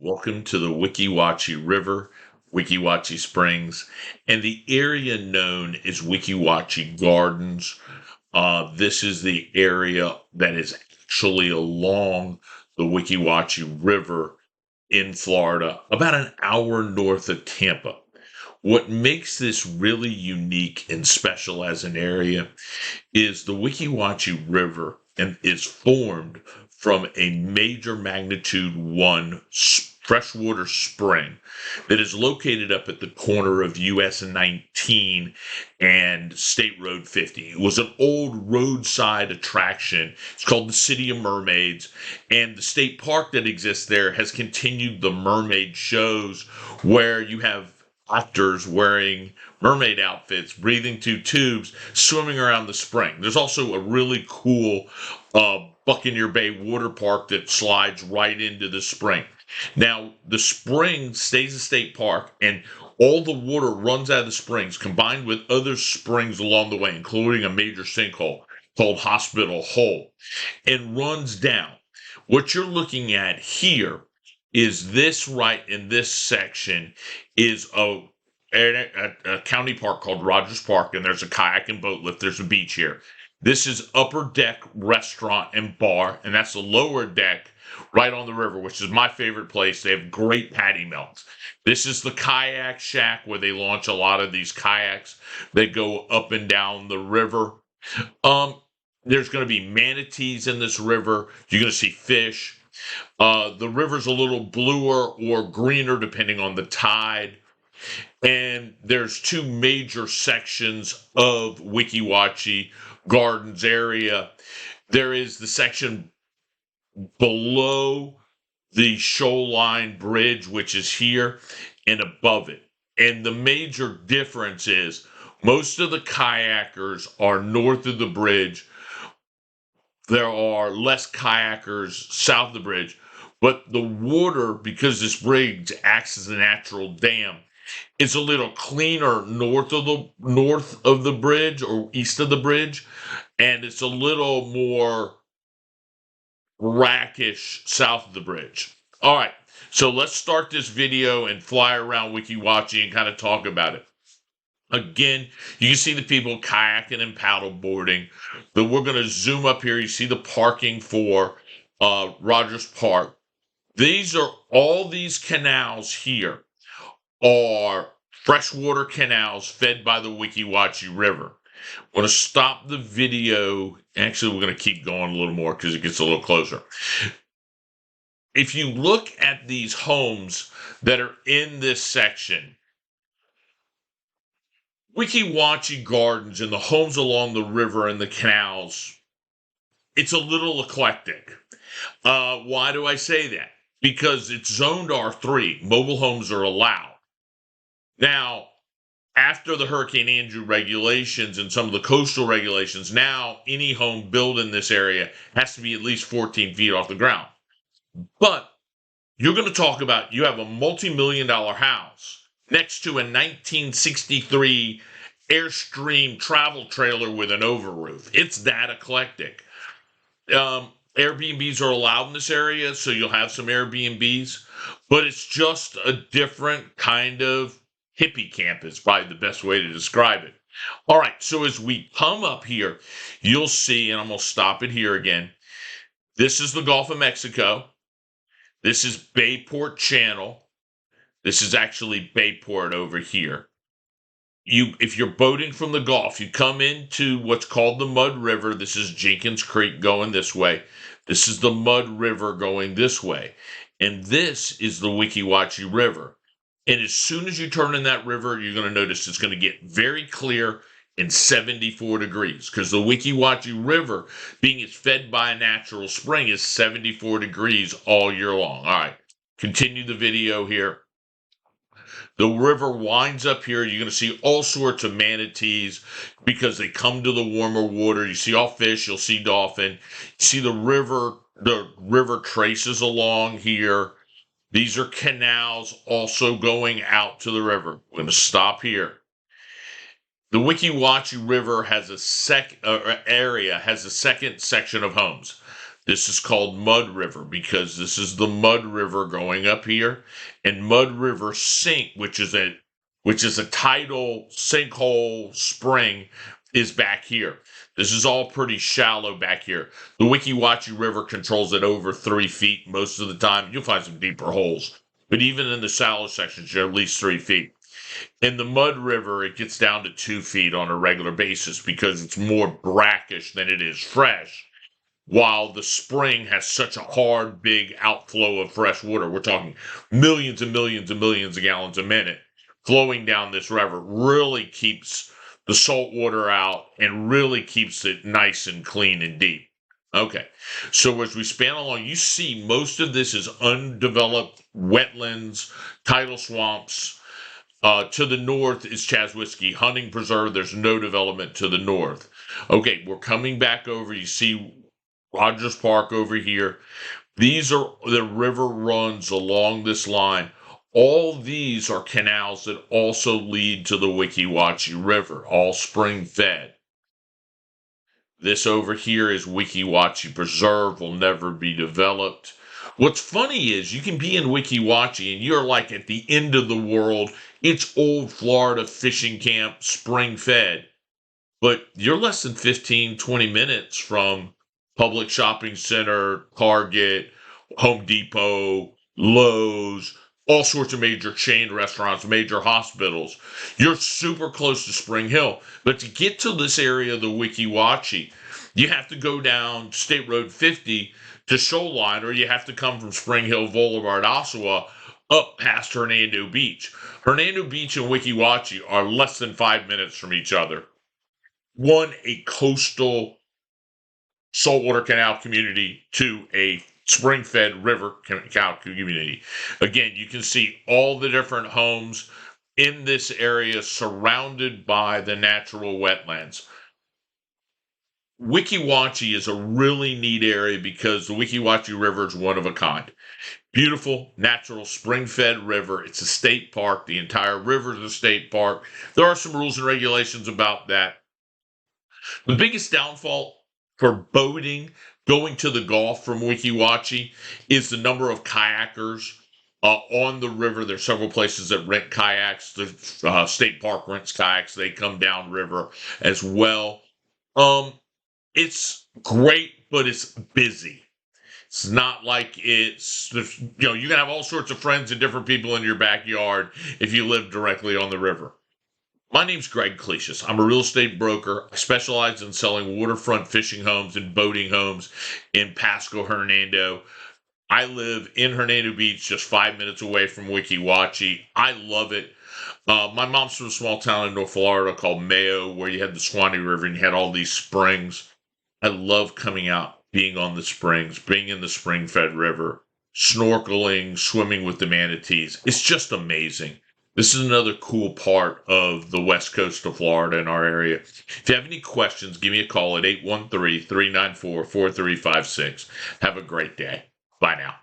Welcome to the Weeki Wachee River, Weeki Wachee Springs, and the area known as Weeki Wachee Gardens. This is the area that is actually along the Weeki Wachee River in Florida, about an hour north of Tampa. What makes this really unique and special as an area is the Weeki Wachee River and is formed from a major magnitude 1 freshwater spring that is located up at the corner of US 19 and State Road 50. It was an old roadside attraction. It's called the City of Mermaids, and the state park that exists there has continued the mermaid shows where you have actors wearing mermaid outfits, breathing through tubes, swimming around the spring. There's also a really cool Buccaneer Bay water park that slides right into the spring. Now, the spring stays a state park, and all the water runs out of the springs, combined with other springs along the way, including a major sinkhole called Hospital Hole, and runs down. What you're looking at here is this right in this section is a county park called Rogers Park, and there's a kayak and boat lift. There's a beach here. This is upper deck restaurant and bar, and that's the lower deck right on the river, which is my favorite place. They have great patty melts. This is the kayak shack where they launch a lot of these kayaks that go up and down the river. There's going to be manatees in this river. You're going to see fish. The river's a little bluer or greener depending on the tide. And there's two major sections of Weeki Wachee Gardens area. There is the section below the shoreline bridge, which is here, and above it. And the major difference is most of the kayakers are north of the bridge. There are less kayakers south of the bridge, but the water, because this bridge acts as a natural dam, is a little cleaner north of the bridge or east of the bridge, and it's a little more brackish south of the bridge. All right, so let's start this video and fly around Weeki Wachee and kind of talk about it. Again, you can see the people kayaking and paddle boarding, but we're going to zoom up here. You see the parking for Rogers Park. All these canals here are freshwater canals fed by the Weeki Wachee River. I'm going to stop the video. Actually, we're going to keep going a little more because it gets a little closer. If you look at these homes that are in this section, Weeki Wachee Gardens and the homes along the river and the canals, it's a little eclectic. Why do I say that? Because it's zoned R3. Mobile homes are allowed. Now, after the Hurricane Andrew regulations and some of the coastal regulations, now any home built in this area has to be at least 14 feet off the ground. But you're going to talk about you have a multi-million-dollar house next to a 1963 Airstream travel trailer with an overroof. It's that eclectic. Airbnbs are allowed in this area, so you'll have some Airbnbs, but it's just a different kind of hippie camp is probably the best way to describe it. All right, so as we come up here, you'll see, and I'm going to stop it here again. This is the Gulf of Mexico. This is Bayport Channel. This is actually Bayport over here. If you're boating from the Gulf, you come into what's called the Mud River. This is Jenkins Creek going this way. This is the Mud River going this way. And this is the Weeki Wachee River. And as soon as you turn in that river, you're going to notice it's going to get very clear and 74 degrees because the Weeki Wachee River, being it's fed by a natural spring, is 74 degrees all year long. All right, continue the video here. The river winds up here. You're going to see all sorts of manatees because they come to the warmer water. You see all fish. You'll see dolphin. You see the river traces along here. These are canals also going out to the river. We're going to stop here. The Weeki Wachee River has a second section of homes. This is called Mud River because this is the Mud River going up here, and Mud River Sink, which is a tidal sinkhole spring, is back here. This is all pretty shallow back here. The Weeki Wachee River controls it over 3 feet most of the time. You'll find some deeper holes, but even in the shallow sections, you're at least 3 feet. In the Mud River, it gets down to 2 feet on a regular basis because it's more brackish than it is fresh, while the spring has such a hard, big outflow of fresh water. We're talking millions and millions and millions of gallons a minute flowing down this river. Really keeps the salt water out and really keeps it nice and clean and deep. Okay, so as we span along, you see most of this is undeveloped wetlands, tidal swamps. To the north is Chaswisky Hunting Preserve. There's no development to the north. Okay, we're coming back over. You see Rogers Park over here. These are the river runs along this line. All these are canals that also lead to the Weeki Wachee River, all spring fed. This over here is Weeki Wachee Preserve, will never be developed. What's funny is you can be in Weeki Wachee and you're like at the end of the world. It's old Florida fishing camp, spring fed, but you're less than 15, 20 minutes from public shopping center, Target, Home Depot, Lowe's, all sorts of major chain restaurants, major hospitals. You're super close to Spring Hill. But to get to this area of the Weeki Wachee, you have to go down State Road 50 to Shoreline, or you have to come from Spring Hill Boulevard, Oshawa, up past Hernando Beach. Hernando Beach and Weeki Wachee are less than 5 minutes from each other. One, a coastal saltwater canal community, to a spring-fed river canal community. Again, you can see all the different homes in this area surrounded by the natural wetlands. Weeki Wachee is a really neat area because the Weeki Wachee River is one of a kind. Beautiful, natural, spring-fed river. It's a state park. The entire river is a state park. There are some rules and regulations about that. The biggest downfall for boating going to the Gulf from Weeki Wachee is the number of kayakers on the river. There's several places that rent kayaks. The state park rents kayaks. They come down river as well. It's great, but it's busy. It's not like you can have all sorts of friends and different people in your backyard if you live directly on the river. My name's Greg Clesius. I'm a real estate broker. I specialize in selling waterfront fishing homes and boating homes in Pasco, Hernando. I live in Hernando Beach, just 5 minutes away from Weeki Wachee. I love it. My mom's from a small town in North Florida called Mayo, where you had the Swanee River and you had all these springs. I love coming out, being on the springs, being in the spring-fed river, snorkeling, swimming with the manatees. It's just amazing. This is another cool part of the west coast of Florida in our area. If you have any questions, give me a call at 813-394-4356. Have a great day. Bye now.